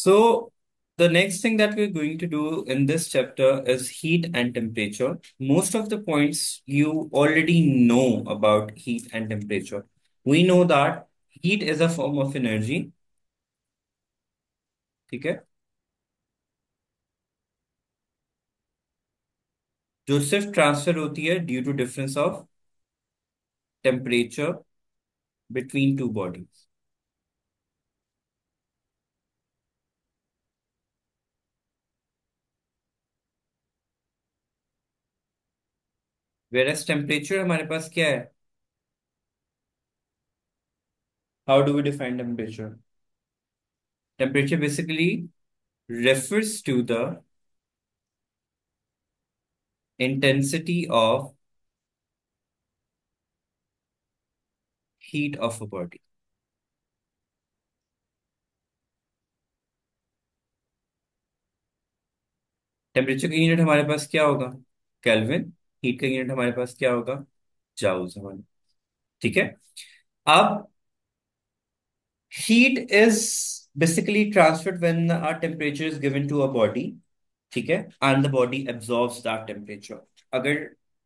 So, the next thing that we're going to do in this chapter is heat and temperature. Most of the points you already know about heat and temperature. We know that heat is a form of energy, ठीक है, जो सिर्फ transfer होती है due to difference of temperature between two bodies. Whereas temperature हमारे पास क्या है? How do we define temperature? Temperature basically refers to the intensity of heat of a body. Temperature का यूनिट हमारे पास क्या होगा? केल्विन. हीट का यूनिट हमारे पास क्या होगा? जाउल्स हमारे. ठीक है. अब heat is basically transferred when our temperature is given to a body. ठीक है. And the body absorbs that temperature. अगर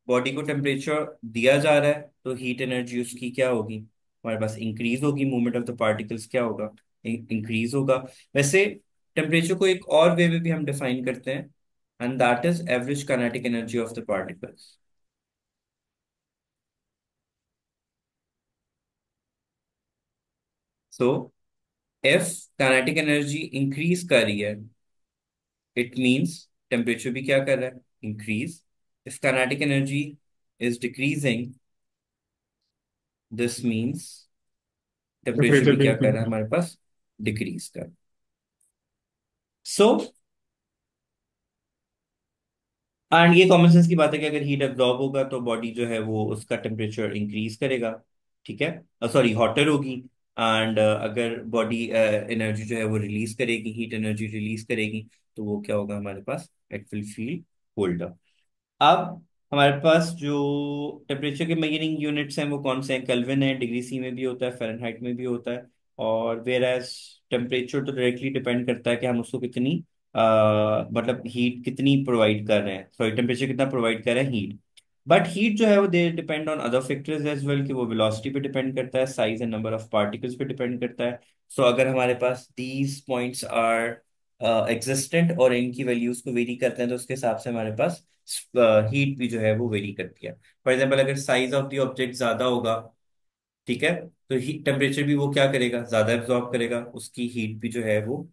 बॉडी को टेम्परेचर दिया जा रहा है तो हीट एनर्जी उसकी क्या होगी? हमारे पास इंक्रीज होगी. मूवमेंट ऑफ द पार्टिकल्स क्या होगा? इंक्रीज होगा. वैसे टेम्परेचर को एक और वे में भी हम डिफाइन करते हैं, and that is average kinetic energy of the particles. So, if kinetic energy increase कर रही है, it means temperature भी क्या कर रहा है? Increase. If kinetic energy is decreasing, this means temperature temperature भी भी क्या कर इंक्रीज रहा है हो रहा हमारे पास? Decrease कर. So, एंड ये कॉमन सेंस की बात है कि अगर हीट एब्जॉर्ब होगा तो बॉडी जो है वो उसका टेम्परेचर इंक्रीज करेगा. ठीक है. सॉरी, हॉटर होगी. एंड अगर बॉडी एनर्जी जो है वो रिलीज करेगी, हीट एनर्जी रिलीज करेगी, तो वो क्या होगा हमारे पास? It will feel colder. अब हमारे पास जो टेम्परेचर के मेजरिंग यूनिट्स हैं वो कौन से हैं? केल्विन है, डिग्री सी में भी होता है, फ़ारेनहाइट में भी होता है. और वेर एज टेम्परेचर तो डायरेक्टली डिपेंड करता है कि हम उसको कितनी मतलब हीट कितनी प्रोवाइड कर रहे हैं. सॉरी, टेम्परेचर कितना प्रोवाइड कर रहे हैं, हीट. बट हीट जो है वो they depend on other factors as well, कि वो वेलोसिटी पे डिपेंड करता है, size and number of particles पे डिपेंड करता है. सो अगर हमारे पास दीज पॉइंट्स आर एग्जिस्टेंट और इनकी वैल्यूज को वेरी करते हैं तो उसके हिसाब से हमारे पास हीट भी जो है वो वेरी करती है. फॉर एग्जाम्पल, अगर साइज ऑफ द ऑब्जेक्ट ज्यादा होगा, ठीक है, तो हीट टेम्परेचर भी वो क्या करेगा? ज्यादा एब्जॉर्ब करेगा. उसकी हीट भी जो है वो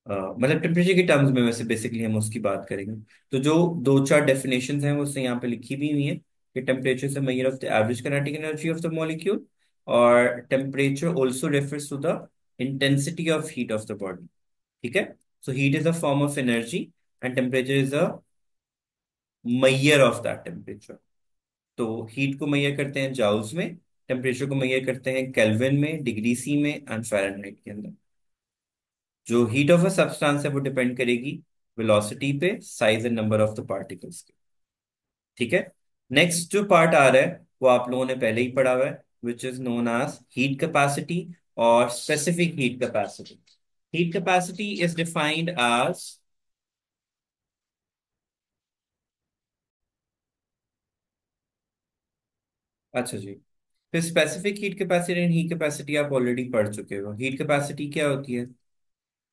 मतलब टेम्परेचर के टर्म्स में वैसे बेसिकली हम उसकी बात करेंगे. तो जो दो चार डेफिनेशंस हैं वो उससे यहाँ पे लिखी भी हुई है कि temperature is the measure of the average kinetic energy of the molecule, और temperature also refers to the intensity of heat of the body. ठीक है. So heat is a form of energy and temperature is a measure of that temperature. तो heat को measure करते हैं joules में, temperature को measure करते हैं केल्विन में, डिग्री सी में एंड फ़ारेनहाइट के अंदर. जो हीट ऑफ अ सब्सटेंस है वो डिपेंड करेगी वेलोसिटी पे, size and number of the particles के. ठीक है. नेक्स्ट जो पार्ट आ रहा है वो आप लोगों ने पहले ही पढ़ा हुआ है, which is known as heat capacity और specific heat capacity. Heat capacity is defined as, अच्छा जी, फिर specific heat capacity and heat capacity आप ऑलरेडी पढ़ चुके हो. हीट कैपेसिटी क्या होती है?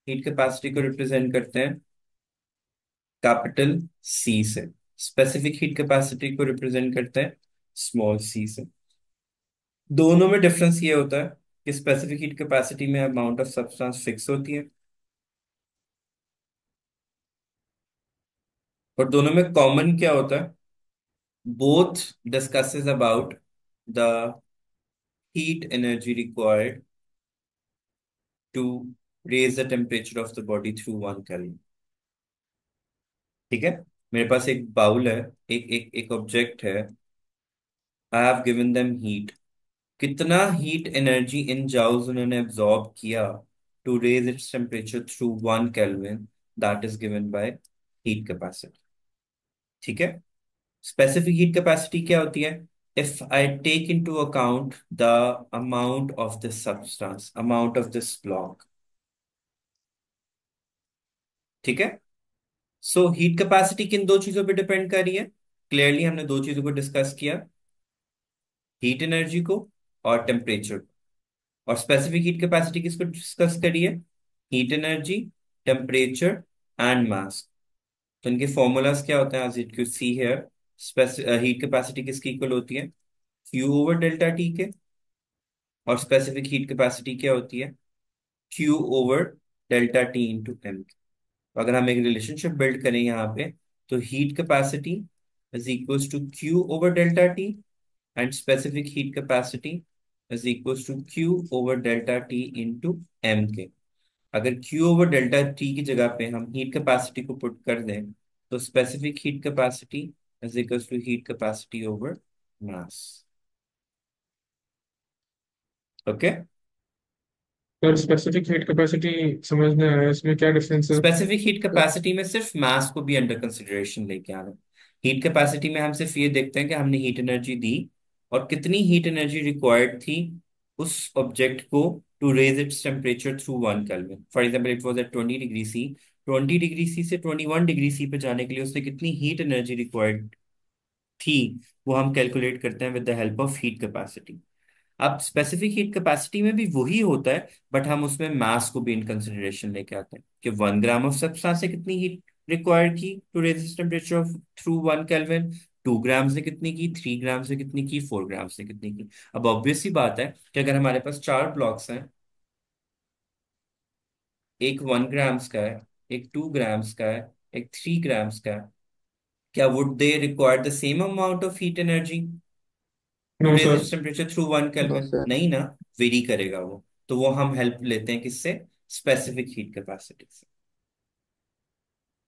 हीट कैपेसिटी को रिप्रेजेंट करते हैं कैपिटल सी से. स्पेसिफिक हीट कैपेसिटी को रिप्रेजेंट करते हैं स्मॉल सी से. दोनों में डिफरेंस ये होता है कि स्पेसिफिक हीट कैपेसिटी में अमाउंट ऑफ सब्सटेंस फिक्स होती है, और दोनों में कॉमन क्या होता है? Both discusses about the heat energy required to raise the temperature of the body through 1 Kelvin. ठीक है. मेरे पास एक बाउल है, एक एक एक ऑब्जेक्ट है. I have given them heat. कितना हीट एनर्जी इन जाउल्स उन्होंने एब्जॉर्ब किया to raise its temperature through 1 Kelvin, that is given by heat capacity. ठीक है. स्पेसिफिक हीट कैपेसिटी क्या होती है? If I take into account the amount of this substance, amount of this block, ठीक है। So heat capacity किन दो चीजों पे डिपेंड कर रही है? क्लियरली हमने दो चीजों को डिस्कस किया, हीट एनर्जी को और टेम्परेचर को। और स्पेसिफिक हीट कैपेसिटी किसको डिस्कस करी है? Heat energy, temperature and mass. तो इनके फॉर्मूलाज क्या होते हैं? As it you see here, heat capacity किसकी इक्वल होती है? क्यू ओवर डेल्टा टी के। और स्पेसिफिक हीट कैपेसिटी क्या होती है? Q over delta T into M. तो अगर हम एक रिलेशनशिप बिल्ड करें यहाँ पे, तो heat capacity is equals to Q over delta T and specific heat capacity is equals to Q over delta T into M के। अगर क्यू ओवर डेल्टा टी की जगह पे हम हीट कैपेसिटी को पुट कर दें, तो specific heat capacity is equals to heat capacity over mass. Okay. Sir specific heat capacity समझना है, इसमें क्या डिफरेंस है? स्पेसिफिक हीट कैपेसिटी में सिर्फ मास को भी अंडर कंसिडरेशन लेके आना। हीट कैपेसिटी में हम सिर्फ ये देखते हैं कि हमने हीट एनर्जी दी और कितनी हीट एनर्जी रिक्वायर्ड थी उस ऑब्जेक्ट को to raise its temperature through 1 kelvin. For example it was at 20 degree C. 20 degree C से 21 डिग्री सी पे जाने के लिए उसने कितनी हीट एनर्जी रिक्वायर्ड थी, वो हम कैलकुलेट करते हैं with the help of heat capacity. अब स्पेसिफिक हीट कैपेसिटी में भी वही होता है, बट हम उसमें मास को भी इन कंसिडरेशन लेके आते हैं कि 1 ग्राम ऑफ सब्सटेंस से कितनी हीट रिक्वायर्ड की to raise its temperature of through 1 kelvin. 2 gram से कितनी की, 3 ग्राम से कितनी की, 4 ग्राम से कितनी की। अब ऑब्वियस सी बात है कि अगर हमारे पास चार ब्लॉक्स हैं, एक 1 ग्राम्स का है, एक 2 ग्राम्स का है, एक 3 ग्राम्स का है, क्या would they require the same amount of heat energy to no raise sir. Its temperature through one no kelvin? Sir. नहीं ना, वेरी करेगा वो। तो वो हम हेल्प लेते हैं किससे? स्पेसिफिक हीट कैपेसिटी से।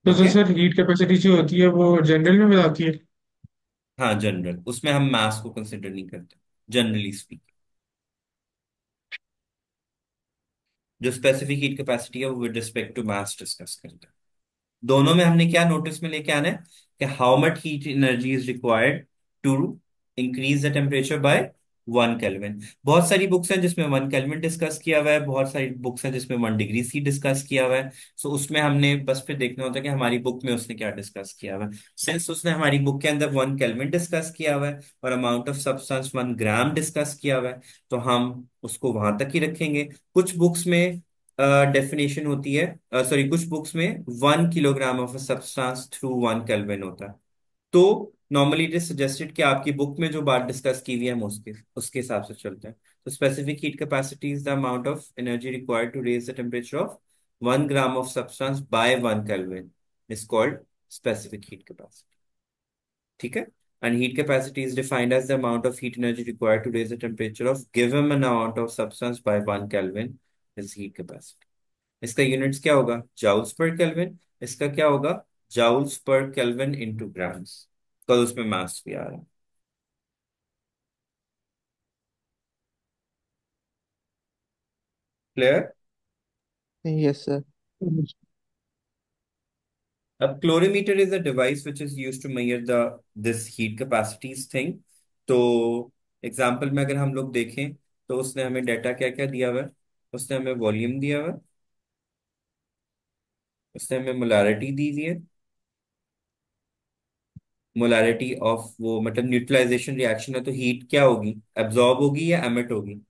तो ओके। सर हीट कैपेसिटी जो होती है वो जनरल में बताती है? हाँ, जनरल, उसमें हम मास को कंसिडर नहीं करते, जनरली स्पीकिंग। जो स्पेसिफिक हीट कैपेसिटी है वो with respect to mass discuss करते हैं। दोनों में हमने क्या नोटिस में लेके आना है कि how much heat energy is required to increase the temperature by 1 kelvin. बहुत सारी बुक्स हैं जिसमें 1 केल्विन डिस्कस किया हुआ है, बहुत सारी बुक्स हैं जिसमें 1 डिग्री सी डिस्कस किया हुआ है। सो उसमें हमने बस फिर देखना होता है कि हमारी बुक में उसने क्या डिस्कस किया हुआ है। सिंस उसने हमारी बुक के अंदर 1 केल्विन डिस्कस किया हुआ है और amount of substance 1 gram discuss किया हुआ है, तो हम उसको वहां तक ही रखेंगे। कुछ बुक्स में डेफिनेशन होती है, सॉरी, कुछ बुक्स में 1 kilogram of substance through 1 kelvin होता है। तो नॉर्मली इट इज सजेस्टेड कि आपकी बुक में जो बात डिस्कस की हुई है हम उसके उसके हिसाब से चलते हैं। तो specific heat capacity is the amount of energy required to raise the temperature of 1 gram of substance by 1 kelvin is called specific heat capacity. ठीक है। And heat capacity is defined as the amount of heat energy required to raise the temperature of given amount of substance by 1 kelvin is heat capacity. इसका units क्या होगा? Joules पर kelvin. इसका क्या होगा? Joules पर केल्विन इंटू ग्राम्स, कल उसमें मास भी आ रहा है। क्लियर? Yes sir. अब calorimeter is a device which is use to measure the this heat capacities thing. तो एग्जाम्पल में अगर हम लोग देखें, तो उसने हमें डाटा क्या क्या दिया हुआ है? उसने हमें वॉल्यूम दिया हुआ है, उसने हमें मोलारिटी दी हुई है। मोलारिटी ऑफ वो मतलब न्यूट्रलाइजेशन रिएक्शन है, तो हीट क्या होगी? एब्जॉर्ब होगी या एमिट होगी?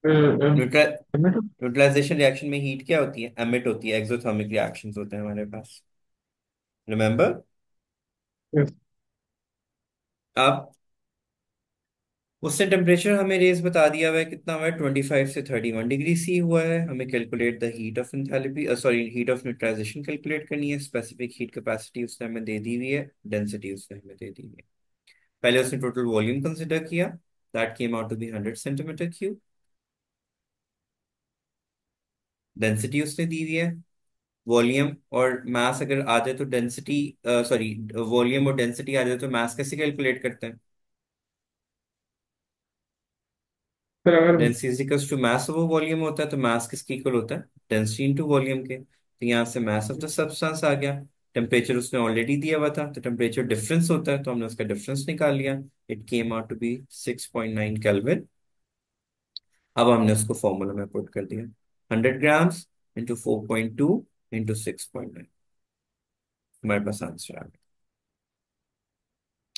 न्यूट्रलाइजेशन रिएक्शन में हीट क्या होती है? एमिट होती है। एक्सोथर्मिक रिएक्शंस होते हैं हमारे पास, रिमेम्बर। अब उससे टेम्परेचर हमें रेज बता दिया हुआ है, कितना हुआ है? 25 से 31 डिग्री सी हुआ है। हमें calculate the heat of enthalpy, sorry, heat of neutralization calculate करनी है। स्पेसिफिक हीट कैपेसिटी उसने हमें दे दी हुई है, डेंसिटी उसने हमें दे दी हुई है। पहले उसने टोटल वॉल्यूम कंसिडर किया, that came out to be 100 centimetre cube. Density उसने दी हुई है। वॉल्यूम और मास अगर आ जाए तो डेंसिटी, सॉरी, वॉल्यूम और डेंसिटी आ जाए तो मास कैसे कैलकुलेट करते हैं? सर अगर density equals to mass over volume होता है, तो मास किसके इक्वल होता है? डेंसिटी इनटू वॉल्यूम के। तो यहाँ से मास ऑफ द सब्सटेंस आ गया। टेम्परेचर उसने ऑलरेडी दिया हुआ था, तो टेम्परेचर डिफरेंस होता है, तो हमने उसका डिफरेंस निकाल लिया। It came out to be 6.9 kelvin. अब हमने उसको फॉर्मूला में पुट कर दिया। 100 ग्राम्स इंटू 4.2 इंटू 6.9, हमारे पास आंसर आ गया।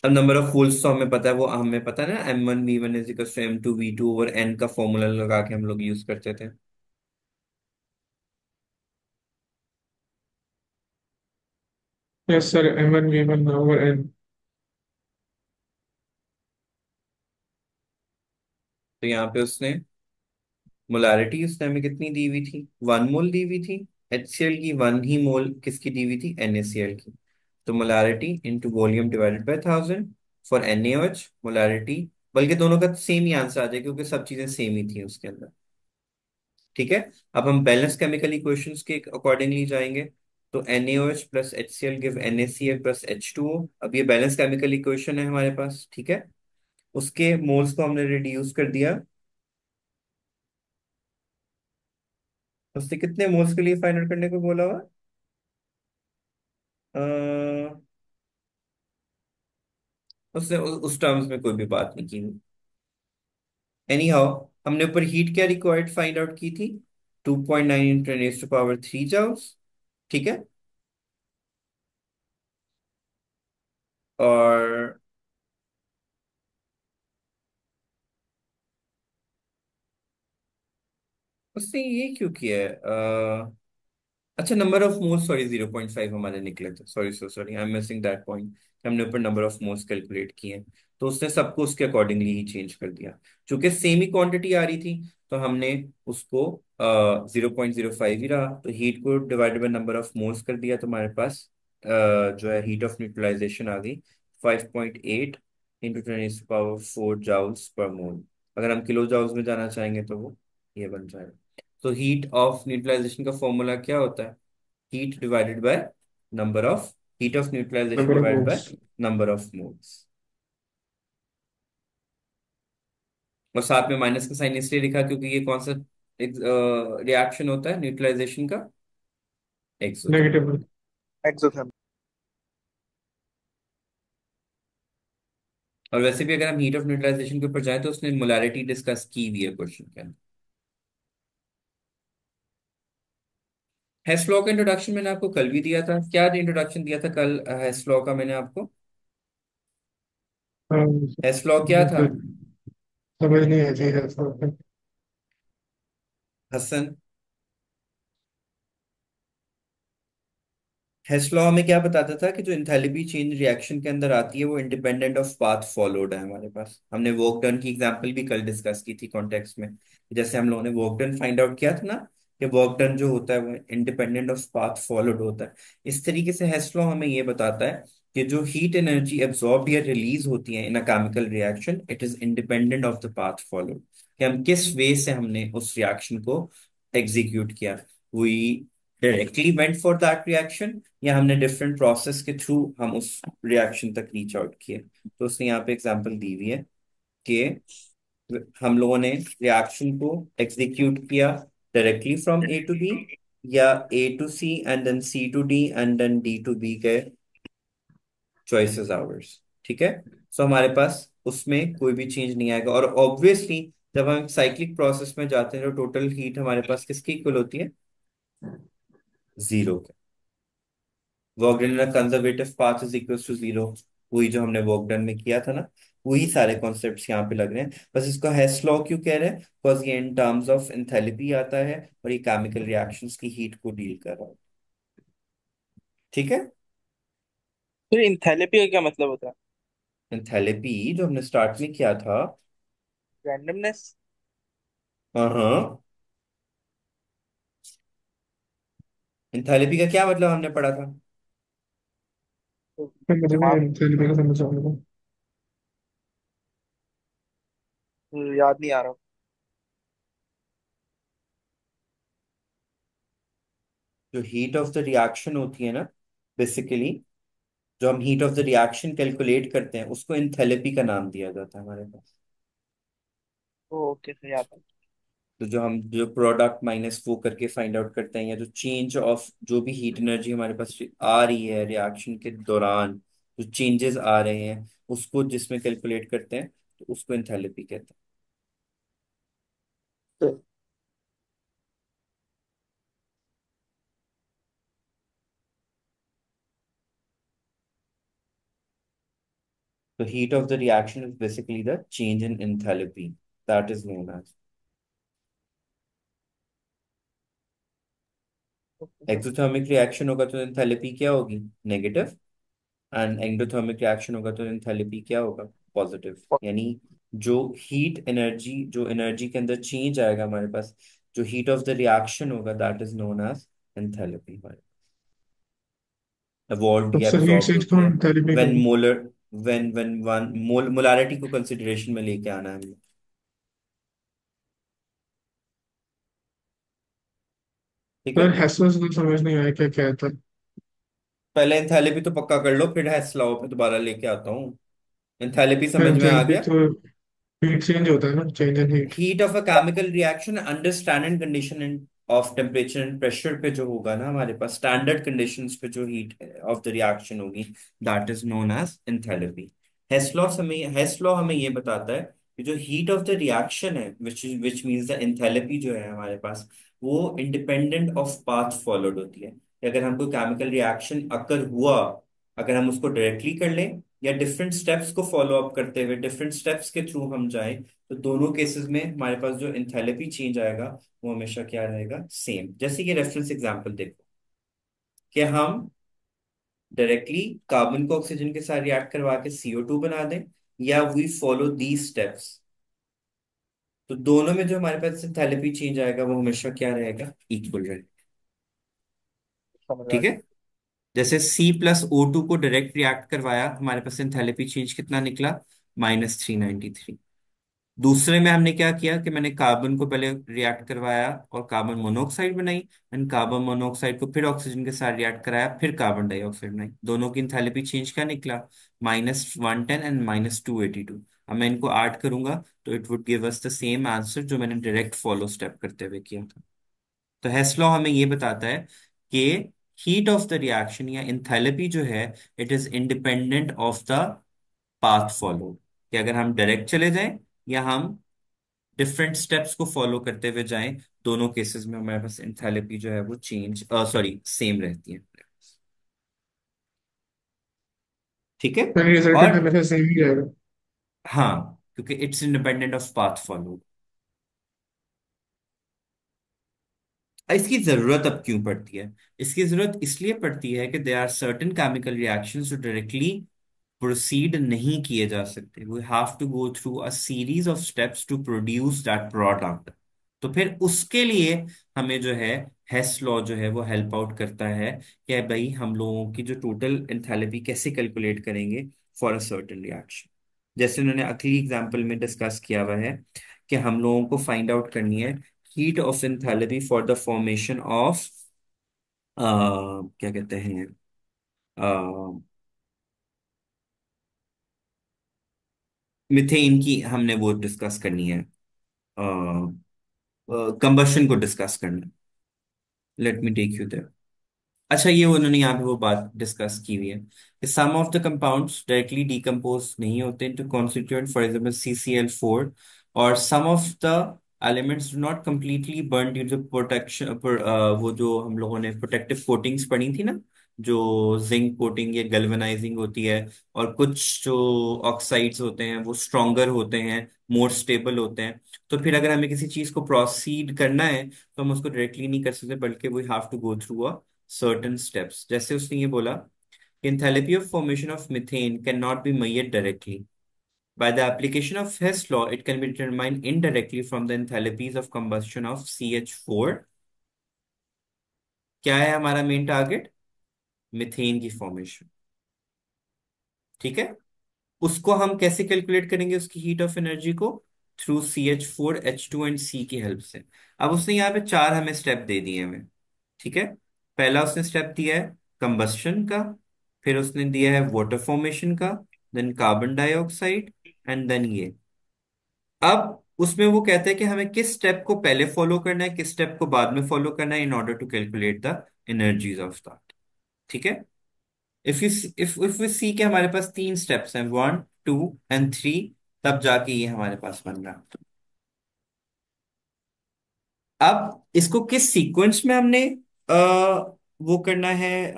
अब नंबर ऑफ होल्स तो हमें पता है, वो हमें पता है ना, M1 V1 is equal to M2 V2 over N का फॉर्मूला लगा के हम लोग यूज करते थे। Yes sir, M1 V1 over N। तो यहाँ पे उसने मोलारिटी उसने हमें कितनी दी हुई थी, 1 मोल दी हुई थी। HCl की 1 ही मोल किसकी दी हुई थी, NaCl की। तो molarity into volume divided by 1000 for NaOH molarity. बल्कि दोनों का सेम ही आंसर आ जाए क्योंकि सब चीजें सेम ही थी उसके अंदर। ठीक है। अब हम बैलेंस केमिकल इक्वेशंस के अकॉर्डिंगली जाएंगे। तो NaOH plus HCl give NaCl plus H2O। अब ये बैलेंस केमिकल इक्वेशन है हमारे पास, ठीक है। उसके मोल्स को हमने रिड्यूस कर दिया। उससे कितने मोल्स के लिए फाइंड आउट करने को बोला हुआ। अ, उसने उस टर्म्स में कोई भी बात नहीं की। एनी हाउ, हमने ऊपर हीट क्या रिक्वायर्ड फाइंड आउट की थी, 2.9 इंटू 10⁻³ ठीक है। और उसने ये क्यों किया है, अच्छा नंबर ऑफ मोल्स, सॉरी 0.5 हमारे निकले थे, sorry sorry I am missing that point. हमने ऊपर नंबर ऑफ मोल्स कैलकुलेट किए हैं, तो उसने सबको उसके अकॉर्डिंगली ही चेंज कर दिया। चूंकि सेम ही क्वांटिटी आ रही थी, तो हमने उसको 0.05 ही रहा, तो हीट को divided by number of moles कर दिया, तो हमारे पास जो है हीट ऑफ न्यूट्रलाइजेशन आ गई 5.8 इंटू 10⁻⁴ joules/mole। अगर हम किलो जाउल्स में जाना चाहेंगे तो वो ये बन जाएगा। तो हीट ऑफ न्यूट्रलाइजेशन का फॉर्मूला क्या होता है, heat divided by number of, heat of neutralization number of divided by moles. Number of moles. और साथ में माइनस का साइन इसलिए लिखा क्योंकि ये कौन सा रिएक्शन होता है न्यूट्रलाइजेशन का, एक्सोथर्मल। नेगेटिव। एक्सोथर्म। और वैसे भी अगर हम हीट ऑफ न्यूट्रलाइजेशन के ऊपर जाए तो उसने मोलारिटी डिस्कस की हुई है क्वेश्चन के अंदर। हेस लॉ का इंट्रोडक्शन मैंने आपको कल भी दिया था, क्या इंट्रोडक्शन दिया था कल हेस लॉ का मैंने आपको। हेस लॉ क्या था, समझ नहीं आई थी सर। हसन। हेस्लॉ हमें क्या बताता था कि जो इंथैल्पी चेंज रिएक्शन के अंदर आती है वो इंडिपेंडेंट ऑफ पाथ फॉलोड है हमारे पास। हमने वर्क डन की एग्जांपल भी कल डिस्कस की थी कॉन्टेक्स्ट में। जैसे हम लोगों ने वर्क डन फाइंड आउट किया था ना, कि वर्क डन जो होता है वो इंडिपेंडेंट ऑफ पाथ फॉलोड होता है। इस तरीके से हेस्लॉ हमें ये बताता है कि जो हीट एनर्जी एब्जॉर्ब या रिलीज होती है in a chemical reaction, it is independent of the path followed, कि हम किस वे से हमने उस रिएक्शन को एग्जीक्यूट किया। We directly went for that reaction, या हमने डिफरेंट प्रोसेस के थ्रू हम उस रिएक्शन तक रीच आउट किए। तो उसने यहाँ पे एग्जांपल दी हुई है कि हम लोगों ने रिएक्शन को एग्जीक्यूट किया directly from A to B, या A to C and then C to D and then D to B के चॉइसेस आवर्स, ठीक है। सो हमारे पास उसमें कोई भी चेंज नहीं आएगा। और ऑब्वियसली जब हम साइक्लिक प्रोसेस में जाते हैं तो टोटल हीट हमारे पास किसकी इक्वल होती है, zero. Work done in a conservative path is equal to zero. वही जो हमने वर्क डन में किया था ना, वही सारे कॉन्सेप्ट्स यहाँ पे लग रहे हैं। बस इसको हेस लॉ क्यों कह रहे हैं, बिकॉज ये इन टर्म्स ऑफ एंथैल्पी आता है और ये केमिकल रिएक्शंस की हीट को डील कर रहा है। ठीक है। तो इंथैलेपी का क्या मतलब होता है? एंथैल्पी जो हमने स्टार्ट में किया था, रैंडमनेस। हाँ, एंथैल्पी का क्या मतलब हमने पढ़ा था, मुझे भी दिमाग तरीके का समझ आएगा। याद नहीं आ रहा। जो हीट ऑफ द रिएक्शन होती है ना, बेसिकली जो हम heat of the reaction calculate करते हैं उसको एंथैल्पी का नाम दिया जाता है हमारे पास। ओके, फिर याद आ तो जो हम जो प्रोडक्ट माइनस वो करके फाइंड आउट करते हैं, या जो चेंज ऑफ जो भी हीट एनर्जी हमारे पास आ रही है रिएक्शन के दौरान, जो चेंजेस आ रहे हैं उसको जिसमें कैलकुलेट करते हैं, तो उसको एंथैल्पी कहते गया। तो heat of the reaction is basically the change in enthalpy that is known as. Exothermic reaction होगा तो एंथैल्पी क्या होगी? नेगेटिव। एंड एंडोथर्मिक रिएक्शन होगा तो एंथैल्पी क्या होगा? पॉजिटिव। यानी जो हीट एनर्जी, जो एनर्जी के अंदर चेंज आएगा हमारे पास, जो हीट ऑफ द रिएक्शन होगा, that is known as enthalpy. अवॉर्ड तो या सर हीट एब्जॉर्ब्ड चेंज होती को है एंथैल्पी व्हेन कहेंगे। मोलर, व्हेन वन मोलारिटी को कंसिडरेशन में लेके आना है हमें। ठीक है। सर हेसल्स तो समझ नहीं आया क्या क्या था। पहले एंथैल्पी तो पक्का कर लो, फिर हेस लॉ पे दोबारा लेके आता हूँ। एंथैल्पी सर समझ में आ एंथैल्पी गया? तो हीट चेंज होता है ना, change in heat. Heat of a chemical reaction under standard condition of temperature and pressure पे जो होगा ना हमारे पास, स्टैंडर्ड कंडीशंस पे जो हीट ऑफ द रिएक्शन होगी, that is known as enthalpy. Hess law हमें ये बताता है कि जो हीट ऑफ द रिएक्शन है, विच मींस द एंथैल्पी जो है हमारे पास, वो इंडिपेंडेंट ऑफ पाथ फॉलोड होती है। कि अगर हमको केमिकल रिएक्शन अकर हुआ, अगर हम उसको डायरेक्टली कर लें या डिफरेंट स्टेप्स को फॉलो अप करते हुए, डिफरेंट स्टेप्स के थ्रू हम जाएं, तो दोनों केसेस में हमारे पास जो एंथैल्पी चेंज आएगा वो हमेशा क्या रहेगा? सेम। जैसे कि रेफरेंस एग्जांपल देखो कि हम डायरेक्टली कार्बन को ऑक्सीजन के साथ रिएक्ट करवा के CO2 बना दें, या वी फॉलो दी स्टेप्स, तो दोनों में जो हमारे पास एंथैल्पी चेंज आएगा वो हमेशा क्या रहेगा? इक्वल रहेगा। समझ आ ठीक है। गया। जैसे C+O2 को डायरेक्ट रिएक्ट करवाया, हमारे पास एंथैल्पी चेंज कितना निकला? -393। दूसरे में हमने क्या किया कि मैंने कार्बन को पहले रिएक्ट करवाया और कार्बन मोनोऑक्साइड बनाई, एंड कार्बन मोनोऑक्साइड को फिर ऑक्सीजन के साथ रिएक्ट कराया, फिर कार्बन डाइऑक्साइड बनाई। दोनों की इंथैल्पी चेंज क्या निकला? -110 एंड -282। अब मैं इनको ऐड करूंगा तो it would give us the same answer जो मैंने डायरेक्ट फॉलो स्टेप करते हुए किया था। तो हेस लॉ हमें ये बताता है कि हीट ऑफ द रिएक्शन या इंथैल्पी जो है, it is independent of the path follow. कि अगर हम डायरेक्ट चले जाएं या हम डिफरेंट स्टेप्स को फॉलो करते हुए जाएं, दोनों केसेस में हमारे पास एंथैल्पी जो है वो चेंज, सॉरी, सेम रहती है। ठीक है। यानी रिजल्टेंट और हमेशा सेम ही रहेगा। हाँ, क्योंकि it's independent of path follow. इसकी जरूरत अब क्यों पड़ती है? इसकी जरूरत इसलिए पड़ती है कि there are certain chemical reactions जो डायरेक्टली प्रोसीड नहीं किए जा सकते। We have to go through a series of steps to produce that product. तो फिर उसके लिए हमें जो है हेस लॉ जो है वो हेल्प आउट करता है कि भाई हम लोगों की जो टोटल एंथैल्पी कैसे कैलकुलेट करेंगे फॉर अ सर्टेन रिएक्शन। जैसे उन्होंने अगली एग्जांपल में डिस्कस किया हुआ है कि हम लोगों को फाइंड आउट करनी है heat of enthalpy for the formation of, क्या कहते हैं, मिथेन की हमने वो डिस्कस करनी है, कंबशन को डिस्कस करना। Let me take you there. अच्छा, ये उन्होंने यहाँ पे वो बात डिस्कस की हुई है कि some of the compounds directly decompose नहीं होते into constituent, for example CCl4, और some of the elements do not completely burn due to protection. वो जो हम लोगों ने प्रोटेक्टिव कोटिंग्स पढ़ी थी ना, जो जिंक कोटिंग या गैल्वेनाइजिंग होती है, और कुछ जो ऑक्साइड्स होते हैं वो स्ट्रॉन्गर होते हैं, मोर स्टेबल होते हैं। तो फिर अगर हमें किसी चीज को प्रोसीड करना है तो हम उसको डायरेक्टली नहीं कर सकते, बल्कि we have to go through a certain steps। जैसे उसने ये बोला, enthalpy of formation of methane cannot be measured directly. By the application of Hess law, it can be determined indirectly from the enthalpies of combustion of CH4। क्या है हमारा main target? Methane की formation. ठीक है। उसको हम कैसे calculate करेंगे, उसकी हीट ऑफ एनर्जी को? थ्रू CH4H2 एंड C की हेल्प से। अब उसने यहाँ पे चार हमें स्टेप दे दिए हमें। ठीक है। पहला उसने स्टेप दिया है कंबस्शन का, फिर उसने दिया है वाटर फॉर्मेशन का, then carbon dioxide, and then ये। अब उसमें वो कहते हैं कि हमें किस स्टेप को पहले फॉलो करना है, किस स्टेप को बाद में फॉलो करना है, in order to calculate the energies of that. ठीक है। इफ वी सी के हमारे पास तीन स्टेप्स हैं, 1, 2 एंड 3, तब जाके ये हमारे पास बन रहा है। अब इसको किस सीक्वेंस में हमने वो करना है,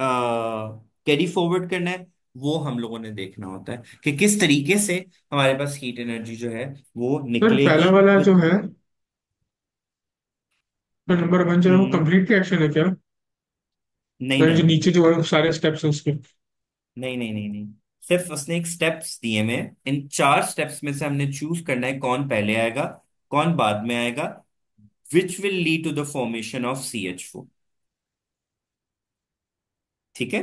कैरी फॉरवर्ड करना है, वो हम लोगों ने देखना होता है कि किस तरीके से हमारे पास हीट एनर्जी जो है वो सर निकलेगी पहला वाला जो विद। है, तो नंबर वन जो है वो हम्म। कंप्लीट रिएक्शन है क्या? नहीं यानी नहीं जो नहीं नीचे जो है सारे स्टेप्स हैं उसके। नहीं नहीं नहीं नहीं। सिर्फ उसने एक स्टेप्स दिए में, इन 4 स्टेप्स में से हमने चूज करना है कौन पहले आएगा, कौन बाद में आएगा, which will lead to the formation of CH4। ठीक है।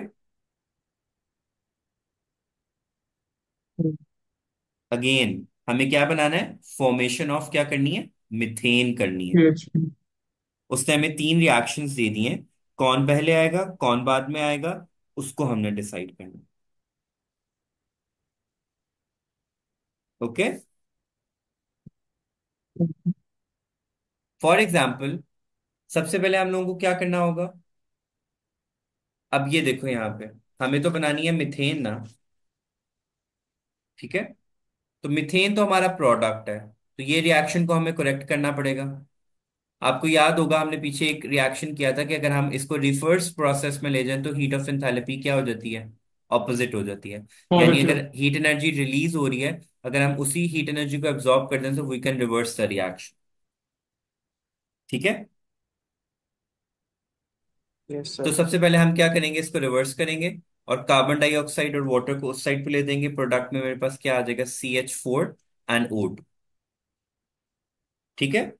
अगेन हमें क्या बनाना है, फॉर्मेशन ऑफ क्या करनी है, मिथेन करनी है। PHP। उसने हमें 3 रिएक्शंस दे दिए हैं, कौन पहले आएगा कौन बाद में आएगा, उसको हमने डिसाइड करना है। ओके। फॉर एग्जाम्पल, सबसे पहले हम लोगों को क्या करना होगा, अब ये देखो यहाँ पे हमें तो बनानी है मिथेन ना। ठीक है। तो मिथेन तो हमारा प्रोडक्ट है, तो ये रिएक्शन को हमें करेक्ट करना पड़ेगा। आपको याद होगा हमने पीछे एक रिएक्शन किया था कि अगर हम इसको रिवर्स प्रोसेस में ले जाएं तो हीट ऑफ एंथैल्पी क्या हो जाती है, ऑपोजिट हो जाती है। यानी पॉजिटिव। अगर हीट एनर्जी रिलीज हो रही है, अगर हम उसी हीट एनर्जी को एब्जॉर्ब कर दें तो we can reverse the reaction. ठीक है। यस तो सर। सबसे पहले हम क्या करेंगे, इसको रिवर्स करेंगे और कार्बन डाइऑक्साइड और वाटर को उस साइड पे ले देंगे। प्रोडक्ट में मेरे पास क्या आ जाएगा, CH4 and O2। ठीक है।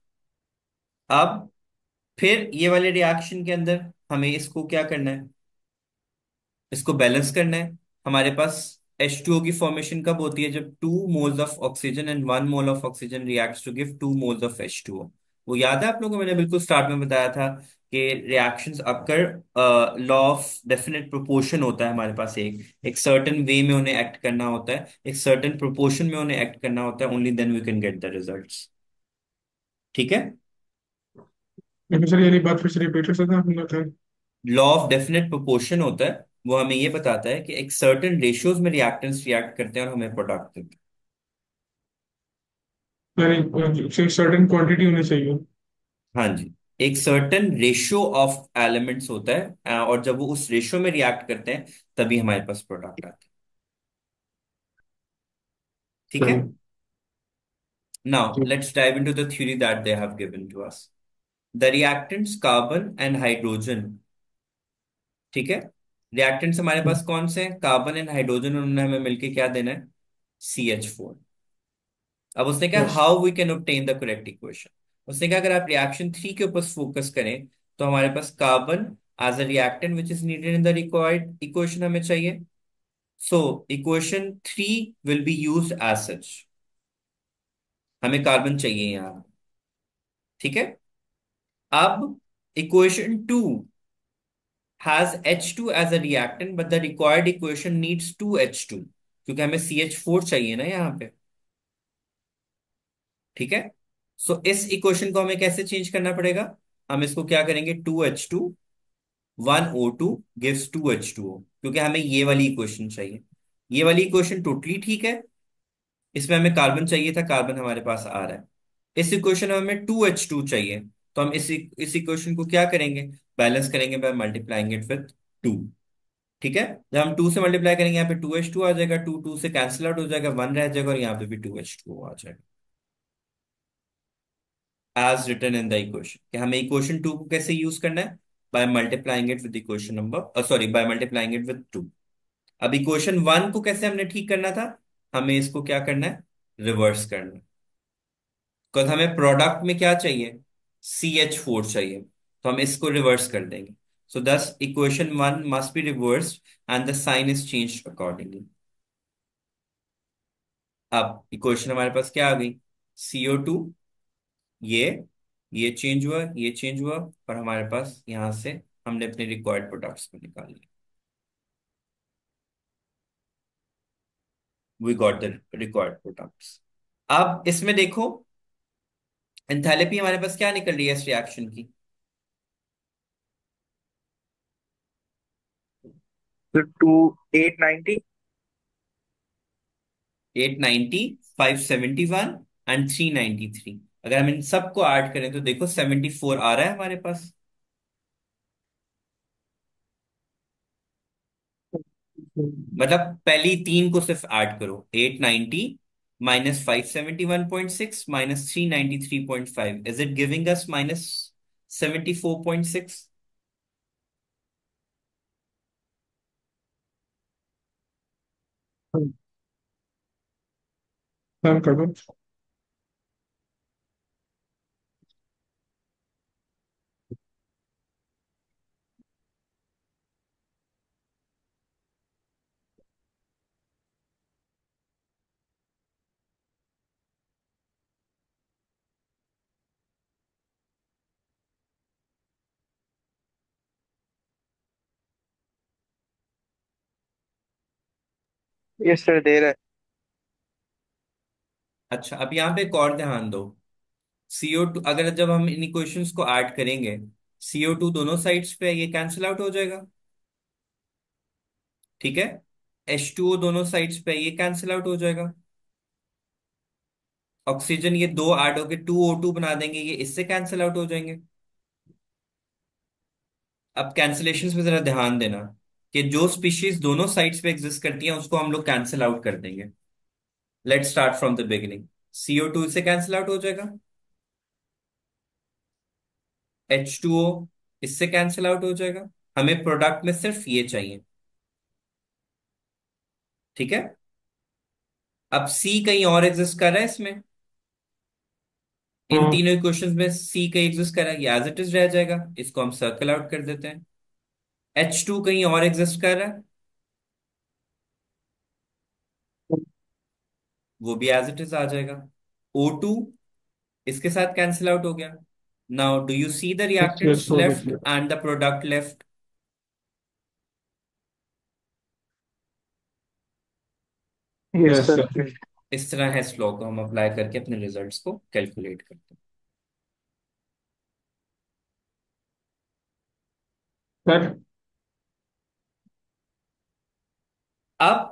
अब फिर ये वाले रिएक्शन के अंदर हमें इसको क्या करना है, इसको बैलेंस करना है। हमारे पास H2O की फॉर्मेशन कब होती है, जब 2 moles of oxygen and 1 mole of oxygen reacts to give 2 moles of H2O। वो याद है आप लोगों को, मैंने बिल्कुल स्टार्ट में बताया था कि reactions occur law of definite proportion होता है हमारे पास। एक एक सर्टेन वे में उन्हें एक्ट करना होता है, एक सर्टेन प्रोपोर्शन में उन्हें एक्ट करना होता है, only then we can get the results. ठीक है। लेकिन सर ये बात फिर से रिपीट कर सकते हैं आपने बताया? लॉ ऑफ डेफिनेट प्रोपोर्शन होता है, वो हमें ये बताता है कि एक सर्टेन रेशियोज में रिएक्टेंट्स रिएक्ट करते हैं और हमें प्रोडक्ट देते हैं। यानी सर्टेन क्वांटिटी होनी चाहिए। हाँ जी। एक सर्टेन रेशियो ऑफ एलिमेंट्स होता है, और जब वो उस रेशियो में रिएक्ट करते हैं तभी हमारे पास प्रोडक्ट आता है। ठीक है। सही। नाउ जी। Let's dive into the theory that they have given to us. The reactants carbon and hydrogen. ठीक है। रिएक्टेंट्स हमारे पास कौन से हैं, कार्बन एंड हाइड्रोजन, उन्होंने हमें मिलके क्या देना है, CH4। अब उसने कहा yes. How we can obtain the correct equation. उसने कहा अगर आप रिएक्शन 3 के ऊपर फोकस करें तो हमारे पास carbon as a reactant which is needed in the required equation हमें चाहिए। So equation 3 will be use as such. हमें कार्बन चाहिए यहाँ। ठीक है। अब equation 2 has H2 as a reactant but the required equation needs 2H2, क्योंकि हमें CH4 चाहिए ना यहाँ पे। ठीक है। सो इस इक्वेशन को हमें कैसे चेंज करना पड़ेगा, हम इसको क्या करेंगे, 2H2 1O2 गिव्स 2H2O, क्योंकि हमें ये वाली इक्वेशन चाहिए। ये वाली इक्वेशन टोटली ठीक है, इसमें हमें कार्बन चाहिए था, कार्बन हमारे पास आ रहा है। इस इक्वेशन में हमें 2H2 चाहिए, तो हम इस इक्वेशन को क्या करेंगे, बैलेंस करेंगे बाय मल्टीप्लाइंग इट विथ 2। ठीक है। जब हम 2 से मल्टीप्लाई करेंगे यहाँ पे 2H2 आ जाएगा, 2 से कैंसिल आउट हो जाएगा, 1 रह जाएगा और यहाँ पे भी 2H2 आ जाएगा as written in the equation. कि हमें इक्वेशन 2 को कैसे यूज करना है, by multiplying it with equation number, sorry by multiplying it with 2। अब इक्वेशन 1 को कैसे हमने ठीक करना था, हमें इसको क्या करना है, रिवर्स करना है। बिकॉज हमें प्रोडक्ट में क्या चाहिए, CH4 चाहिए, तो हम इसको रिवर्स कर देंगे। So this equation 1 must be reversed and the sign is changed accordingly. अब इक्वेशन हमारे पास क्या आ गई, CO2, ये ये चेंज हुआ, ये चेंज हुआ, और हमारे पास यहां से हमने अपने रिक्वायर्ड प्रोडक्ट्स को निकाल लिया। We got the required products. अब इसमें देखो एंथैल्पी हमारे पास क्या निकल रही है इस रिएक्शन की, तो 890। 890, 571 एंड 393। अगर हम इन सबको ऐड करें तो देखो 74 आ रहा है हमारे पास। मतलब पहली तीन को सिर्फ ऐड करो, 890 minus 571.6 minus 393.5, is it giving us minus 74.6? काम कर दो। ये सर दे रहा है। अच्छा, अब यहाँ पे एक और ध्यान दो। CO2, अगर जब हम इन इक्वेशंस को ऐड करेंगे, CO2 दोनों साइड्स पे है, ये कैंसिल आउट हो जाएगा। ठीक है। H2O दोनों साइड्स पे है, ये कैंसिल आउट हो जाएगा। ऑक्सीजन ये दो ऐड होके 2O2 बना देंगे, ये इससे कैंसिल आउट हो जाएंगे। अब कैंसिलेशंस पे जरा ध्यान देना कि जो स्पीशीज दोनों साइड्स पे एग्जिस्ट करती हैं उसको हम लोग कैंसिल आउट कर देंगे। Let's start from the beginning. CO2 से कैंसिल आउट हो जाएगा। H2O इससे कैंसिल आउट हो जाएगा। हमें प्रोडक्ट में सिर्फ ये चाहिए। ठीक है। अब C कहीं और एग्जिस्ट कर रहा है इसमें, इन हाँ। तीनों क्वेश्चंस में C कहीं एग्जिस्ट कर रहा है, ये एज इट इज रह जाएगा, इसको हम सर्कल आउट कर देते हैं। H2 कहीं और एग्जिस्ट कर रहा है, वो भी एज इट इज आ जाएगा। O2 इसके साथ कैंसिल आउट हो गया। Now do you see the yes reactants yes, वो देख लेफ्ट लिया। And the product left? Yes yes sir. Yes. इस तरह है इस लॉ को हम अप्लाई करके अपने रिजल्ट्स को कैलकुलेट करते हैं। सर। अब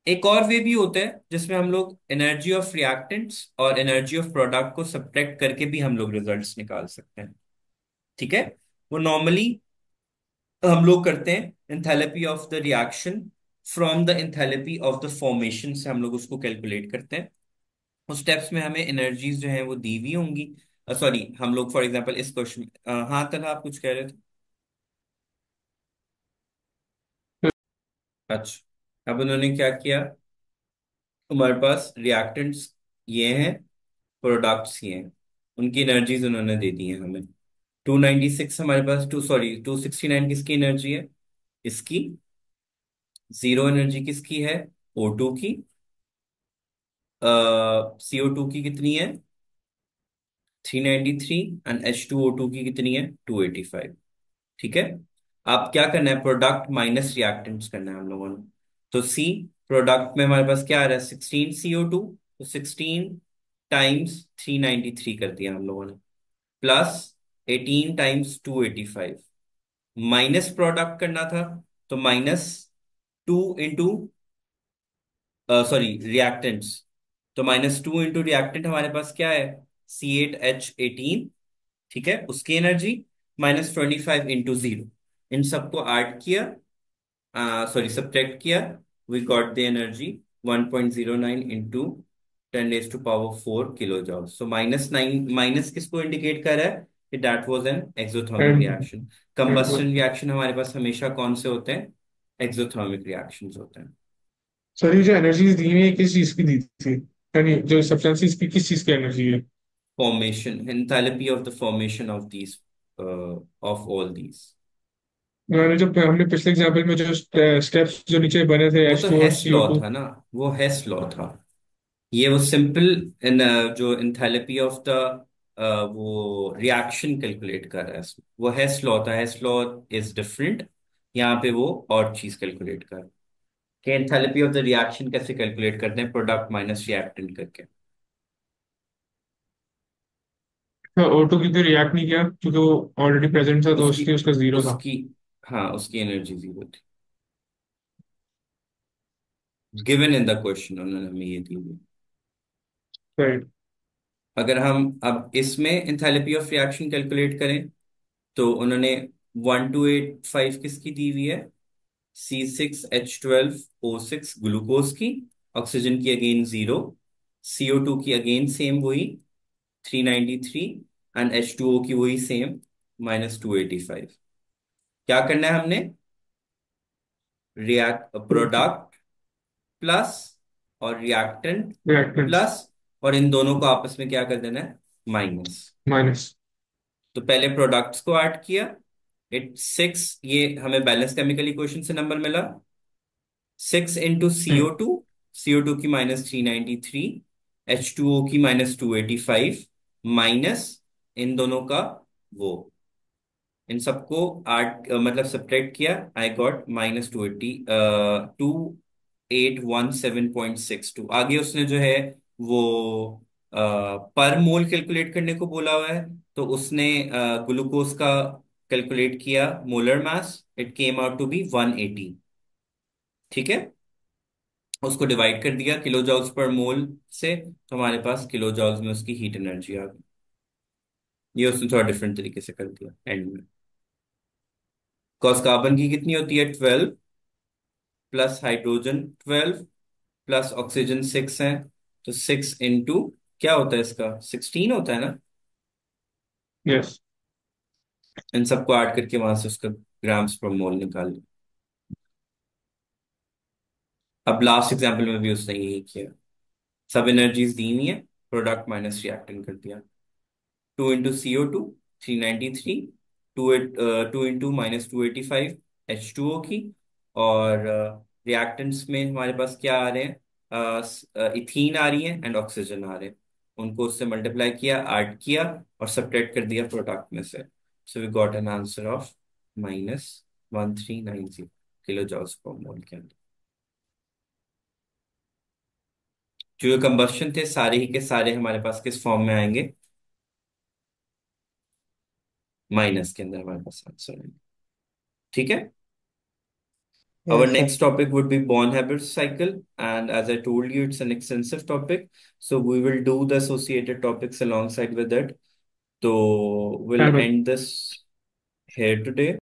एक और वे भी होता है जिसमें हम लोग एनर्जी ऑफ रिएक्टेंट्स और एनर्जी ऑफ प्रोडक्ट को सब्ट्रैक्ट करके भी हम लोग रिजल्ट्स निकाल सकते हैं। ठीक है। वो नॉर्मली हम लोग करते हैं enthalpy of the reaction from the enthalpy of the formation से हम लोग उसको कैलकुलेट करते हैं। उस स्टेप्स में हमें एनर्जीज जो है वो दी हुई होंगी। सॉरी, हम लोग फॉर एग्जांपल इस क्वेश्चन, हाँ तला आप कुछ कह रहे थे। अच्छा, अब उन्होंने क्या किया, हमारे पास रिएक्टेंट्स ये हैं, प्रोडक्ट्स ये हैं, उनकी एनर्जीज उन्होंने दे दी है हमें। 296 हमारे पास, 269 किसकी एनर्जी है, इसकी। जीरो एनर्जी किसकी है, O2 की। CO2 की कितनी है, 393। एंड H2O2 की कितनी है, 285। ठीक है। आप क्या करना है, प्रोडक्ट माइनस रिएक्टेंट्स करना है हम लोगों ने। तो सी, प्रोडक्ट में हमारे पास क्या आ रहा है, 16 CO2, तो 16 टाइम्स 393 कर दिया हम लोगों ने, प्लस 18 टाइम्स 285। माइनस प्रोडक्ट करना था, तो माइनस 2 इंटू, सॉरी रिएक्टेंट्स, तो -2 इंटू रिएक्टेंट हमारे पास क्या है, C8H18। ठीक है, उसकी एनर्जी -25 इंटू 0, इन सबको ऐड किया, सॉरी सब्ट्रैक्ट किया, we got the energy 1.09 into 10⁴ kilojoule. So -9, minus किसको इंडिकेट कर रहा है कि that was an exothermic and reaction. Combustion reaction हमारे पास हमेशा कौन से होते हैं, एक्सोथर्मिक रिएक्शंस होते हैं। सर, ये जो एनर्जीज दी हुई है किस चीज की दी थी? यानी जो सब्सटेंसेस की किस चीज की एनर्जी है? Formation, enthalpy of the formation of these, of all these. यानी जो हमने पिछले एग्जांपल में जो स्टेप्स जो नीचे बने थे, वो एच तो टू और हेस सी ओ लॉ टू था ना, वो हेस लॉ था। ये वो सिंपल इन, जो इंथैल्पी ऑफ द वो रिएक्शन कैलकुलेट कर रहा है, वो हेस लॉ था। हेस लॉ इज डिफरेंट। यहाँ पे वो और चीज कैलकुलेट कर, कि एंथैल्पी ऑफ द रिएक्शन कैसे कैलकुलेट करते हैं, प्रोडक्ट माइनस रिएक्टेंट करके। ओ टू क्योंकि रिएक्ट नहीं किया क्योंकि वो ऑलरेडी प्रेजेंट था, तो उसकी उसकी उसका जीरो था। उसकी हाँ, उसकी एनर्जी 0 थी, गिवन इन द क्वेश्चन उन्होंने हमें ये दी हुई। राइट। अगर हम अब इसमें एंथैल्पी ऑफ रिएक्शन कैलकुलेट करें, तो उन्होंने 1285 किसकी दी हुई है, C6H12O6 ग्लूकोज की, ऑक्सीजन की अगेन 0, CO2 की अगेन सेम वही 393, एंड H2O की वही सेम -285। क्या करना है हमने? रिएक्ट प्रोडक्ट प्लस और रिएक्टेंट रिएक्टेंट्स प्लस, और इन दोनों को आपस में क्या कर देना है? माइनस। माइनस। तो पहले प्रोडक्ट्स को ऐड किया, इट 6, ये हमें बैलेंस केमिकल इक्वेशन से नंबर मिला, 6 इंटू CO2 की -393, H2O की -285, माइनस इन दोनों का वो, इन सबको आठ मतलब सब्ट्रैक्ट किया, आई गॉट -28117.62। आगे उसने जो है वो पर मोल कैलकुलेट करने को बोला हुआ है, तो उसने ग्लूकोज का कैलकुलेट किया molar mass, it came out to be 180। ठीक है, उसको डिवाइड कर दिया किलो जॉल्स पर मोल से, तो हमारे पास किलो जॉल्स में उसकी हीट एनर्जी आ गई। ये उसने थोड़ा डिफरेंट तरीके से कर दिया एंड में। कॉस कार्बन की कितनी होती है? 12 प्लस हाइड्रोजन 12 प्लस ऑक्सीजन 6 है, तो 6 इंटू क्या होता है इसका? 16 होता है ना। यस। इन सबको ऐड करके वहां से उसका ग्राम्स पर मोल निकाल लिया। अब लास्ट एग्जाम्पल में भी उसने यही किया, सब एनर्जीज दी हुई है, प्रोडक्ट माइनस रिएक्टेंट कर दिया। 2 इंटू CO2 393, 2 इंटू -285 H2O की, और रिएक्टेंट्स में हमारे पास क्या आ रहे हैं? इथीन आ रही है एंड ऑक्सीजन आ रहे हैं, उनको उससे मल्टीप्लाई किया, ऐड किया और सब्ट्रैक्ट कर दिया प्रोडक्ट में से। So we got an answer of -1390 kilojoules per mole के अंदर। जो कंबस्शन थे सारे ही के सारे हमारे पास किस फॉर्म में आएंगे? माइनस के अंदर हमारे पास आंसर आएंगे। ठीक है। Our yes sir. next topic would be bond habit cycle, and as I told you, it's an extensive topic. So we will do the associated topics alongside with it. So we'll hello. end this here today.